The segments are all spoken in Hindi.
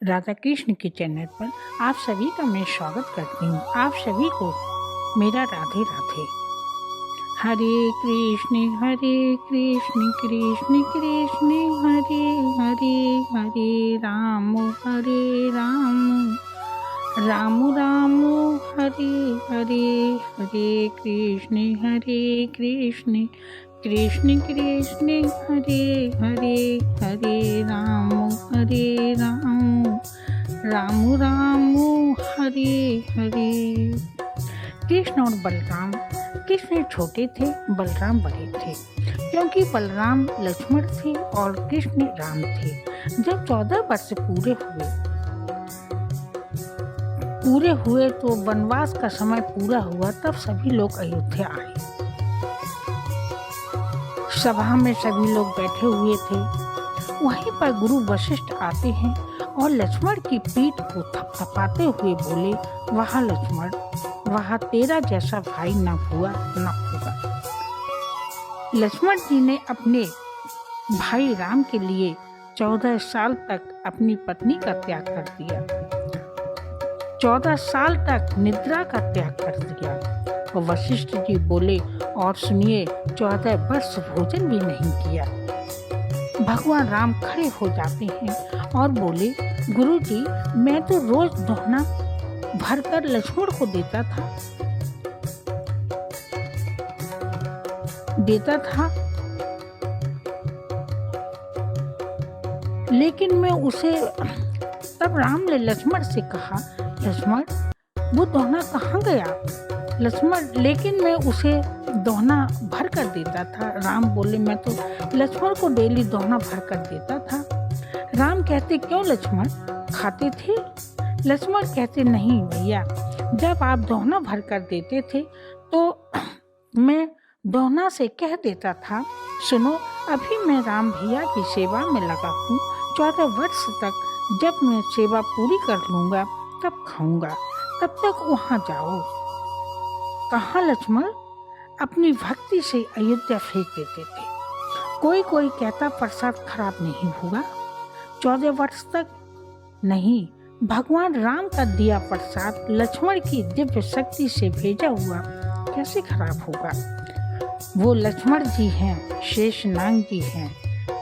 राधा कृष्ण के चैनल पर आप सभी का मैं स्वागत करती हूँ। आप सभी को मेरा राधे राधे। हरे कृष्ण कृष्ण कृष्ण हरे हरे, हरे राम राम राम हरे हरे, हरे कृष्ण कृष्ण कृष्ण हरे हरे, हरे राम राम हरे हरे। कृष्ण और बलराम। कृष्ण छोटे थे, बलराम बड़े थे, क्योंकि बलराम लक्ष्मण थे और कृष्ण राम थे। जब 14 वर्ष पूरे हुए तो वनवास का समय पूरा हुआ। तब सभी लोग अयोध्या आए। सभा में सभी लोग बैठे हुए थे। वहीं पर गुरु वशिष्ठ आते हैं और लक्ष्मण की पीठ को थपथपाते हुए बोले, वहाँ लक्ष्मण, वहाँ तेरा जैसा भाई न हुआ न होगा। लक्ष्मण जी ने अपने भाई राम के लिए 14 साल तक अपनी पत्नी का त्याग कर दिया, 14 साल तक निद्रा का त्याग कर दिया। और वशिष्ठ जी बोले, और सुनिए, 14 वर्ष भोजन भी नहीं किया। भगवान राम खड़े हो जाते हैं और बोले, गुरु जी, मैं तो रोज दोहना भरकर लक्ष्मण को देता था, लेकिन मैं उसे, तब राम ने लक्ष्मण से कहा, लक्ष्मण, वो दोहना कहाँ गया? लक्ष्मण, लेकिन मैं उसे दोहना भर कर देता था। राम बोले, मैं तो लक्ष्मण को डेली दोहना भर कर देता था। राम कहते, क्यों लक्ष्मण, खाते थे? लक्ष्मण कहते, नहीं भैया, जब आप दोहना भर कर देते थे तो मैं दोहना से कह देता था, सुनो, अभी मैं राम भैया की सेवा में लगा हूँ, 14 वर्ष तक जब मैं सेवा पूरी कर लूँगा तब खाऊंगा, तब तक वहाँ जाओ। कहाँ लक्ष्मण अपनी भक्ति से अयोध्या फेंक देते थे। कोई कहता प्रसाद खराब नहीं हुआ, 14 वर्ष तक नहीं, भगवान राम का दिया प्रसाद लक्ष्मण की दिव्य शक्ति से भेजा हुआ कैसे खराब होगा? वो लक्ष्मण जी हैं, शेषनाग जी हैं,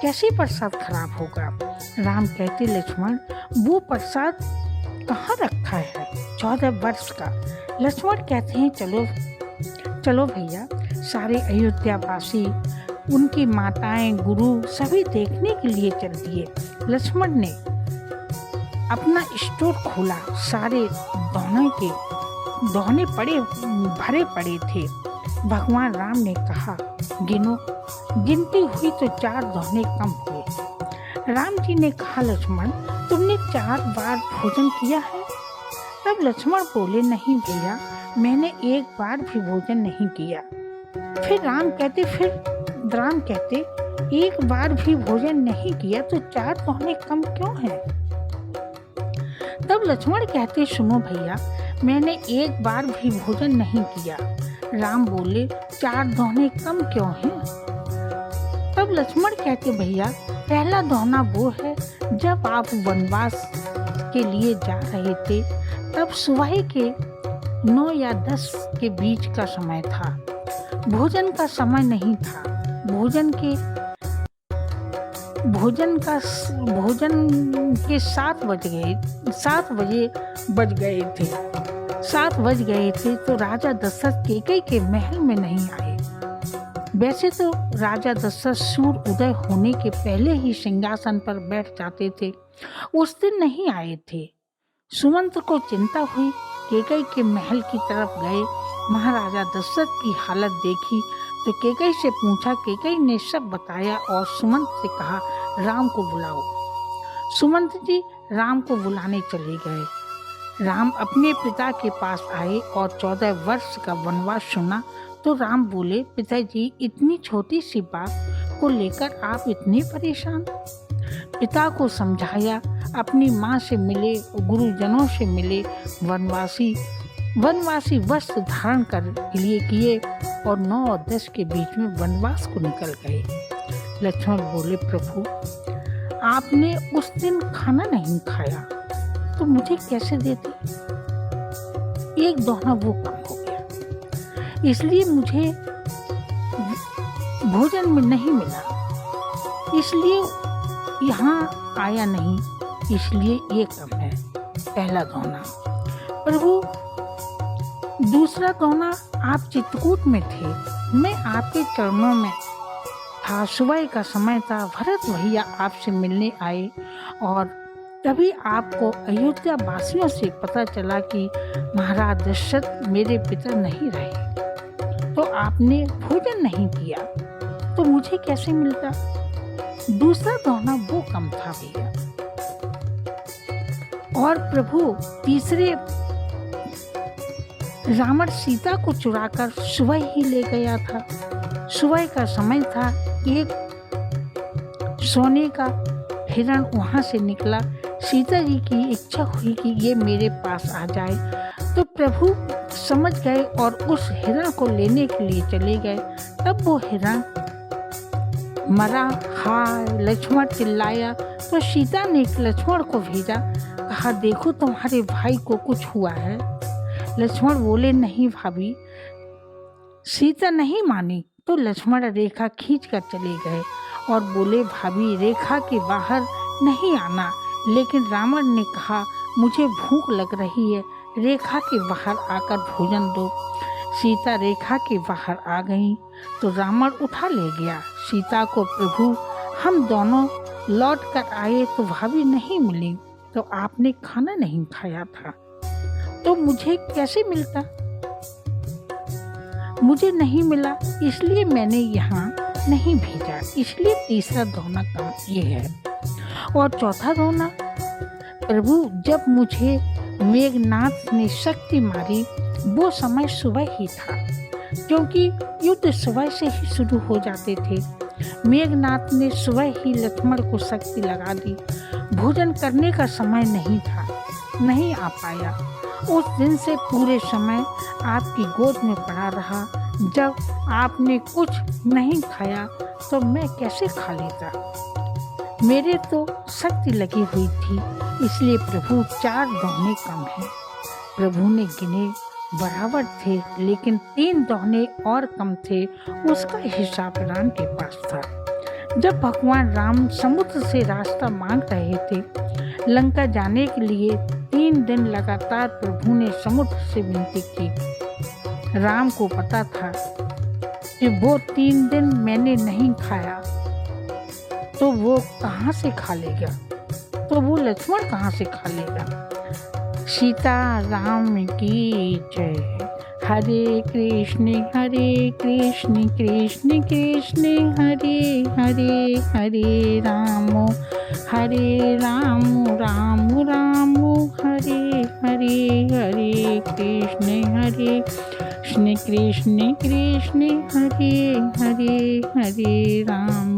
कैसे प्रसाद खराब होगा? राम कहते, लक्ष्मण, वो प्रसाद कहाँ रखा है 14 वर्ष का? लक्ष्मण कहते हैं, चलो भैया, सारे अयोध्यावासी, उनकी माताएं, गुरु सभी देखने के लिए चल दिए। लक्ष्मण ने अपना स्टोर खोला, सारे दोहने भरे पड़े थे। भगवान राम ने कहा, गिनो। गिनती हुई तो 4 दोहने कम हुए। राम जी ने कहा, लक्ष्मण, तुमने 4 बार भोजन किया है? तब लक्ष्मण बोले, नहीं भैया, मैंने 1 बार भी भोजन नहीं किया। फिर राम कहते 1 बार भी भोजन नहीं किया तो 4 दोहने कम क्यों हैं? तब लक्ष्मण कहते, सुनो भैया, मैंने 1 बार भी भोजन नहीं किया। राम बोले, 4 दोहने कम क्यों हैं? तब लक्ष्मण कहते, भैया, पहला दोहना वो है जब आप वनवास के लिए जा रहे थे, तब सुबह के 9 या 10 के बीच का समय था। भोजन का समय नहीं था। भोजन के 7 बज गए थे तो राजा दशरथ कैकेयी के महल में नहीं आए। वैसे तो राजा दशरथ सूर्य उदय होने के पहले ही सिंहासन पर बैठ जाते थे, उस दिन नहीं आए थे। सुमंत्र को चिंता हुई, कैकेयी के महल की तरफ गए। महाराजा दशरथ की हालत देखी तो कैकेयी से पूछा। कैकेयी ने सब बताया और सुमंत से कहा, राम को बुलाओ। सुमंत जी राम को बुलाने चले गए। राम अपने पिता के पास आए और 14 वर्ष का वनवास सुना तो राम बोले, पिताजी, इतनी छोटी सी बात को लेकर आप इतने परेशान? पिता को समझाया, अपनी माँ से मिले, गुरुजनों से मिले, वनवासी वस्त्र धारण कर लिए किए और 9 और 10 के बीच में वनवास को निकल गए। लक्ष्मण बोले, प्रभु, आपने उस दिन खाना नहीं खाया, तो मुझे कैसे देती? एक दोना वो कम हो गया, इसलिए मुझे भोजन में नहीं मिला, इसलिए यहाँ आया नहीं, इसलिए ये कम है। पहला दोना। प्रभु, दूसरा दोना, आप चित्रकूट में थे, मैं आपके चरणों में था, सुबह का समय था, भरत भैया आपसे मिलने आए और तभी आपको अयोध्या वासियों से पता चला कि महाराज दशरथ मेरे पिता नहीं रहे, तो आपने भोजन नहीं किया, तो मुझे कैसे मिलता? दूसरा दोना वो कम था भैया। और प्रभु, तीसरे, रावण सीता को चुराकर सुबह ही ले गया था, सुबह का समय था, एक सोने का हिरण वहां से निकला, सीता जी की इच्छा हुई कि ये मेरे पास आ जाए, तो प्रभु समझ गए और उस हिरण को लेने के लिए चले गए। तब वो हिरण मरा, हाय लक्ष्मण चिल्लाया, तो सीता ने लक्ष्मण को भेजा, कहा देखो तुम्हारे भाई को कुछ हुआ है। लक्ष्मण बोले नहीं भाभी। सीता नहीं मानी तो लक्ष्मण रेखा खींच कर चले गए और बोले भाभी रेखा के बाहर नहीं आना, लेकिन रावण ने कहा मुझे भूख लग रही है, रेखा के बाहर आकर भोजन दो। सीता रेखा के बाहर आ गईं तो रावण उठा ले गया सीता को। प्रभु, हम दोनों लौट कर आए तो भाभी नहीं मिली, तो आपने खाना नहीं खाया था, तो मुझे कैसे मिलता? मुझे नहीं मिला, इसलिए मैंने यहाँ नहीं भेजा, इसलिए तीसरा दोना कम ये है। और चौथा दोना, प्रभु जब मुझे मेघनाथ ने शक्ति मारी वो समय सुबह ही था, क्योंकि युद्ध सुबह से ही शुरू हो जाते थे। मेघनाथ ने सुबह ही लक्ष्मण को शक्ति लगा दी, भोजन करने का समय नहीं था, नहीं आ पाया। उस दिन से पूरे समय आपकी गोद में पड़ा रहा, जब आपने कुछ नहीं खाया तो मैं कैसे खा लेता? मेरे तो शक्ति लगी हुई थी, इसलिए प्रभु 4 दोने कम हैं। प्रभु ने गिने बराबर थे, लेकिन 3 दोने और कम थे, उसका हिसाब राम के पास था। जब भगवान राम समुद्र से रास्ता मांग रहे थे लंका जाने के लिए, 3 दिन लगातार प्रभु ने समुद्र से विनती की। राम को पता था कि वो 3 दिन मैंने नहीं खाया तो वो कहाँ से खा लेगा, तो वो लक्ष्मण कहाँ से खा लेगा। सीता राम की जय। हरे कृष्ण कृष्ण कृष्ण हरे हरे, हरे राम राम राम हरे हरे, हरे कृष्ण कृष्ण कृष्ण हरे हरे, हरे राम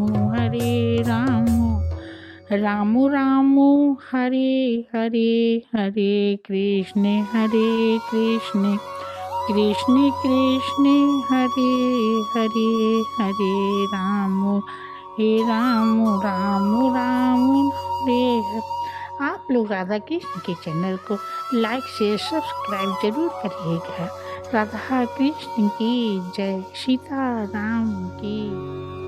राम राम हरे हरे, हरे कृष्ण कृष्ण कृष्ण हरे हरे, हरे राम राम हरे हरे। आप लोग राधा कृष्ण के चैनल को लाइक शेयर सब्सक्राइब जरूर करिएगा। राधा कृष्ण की जय, सीता राम की।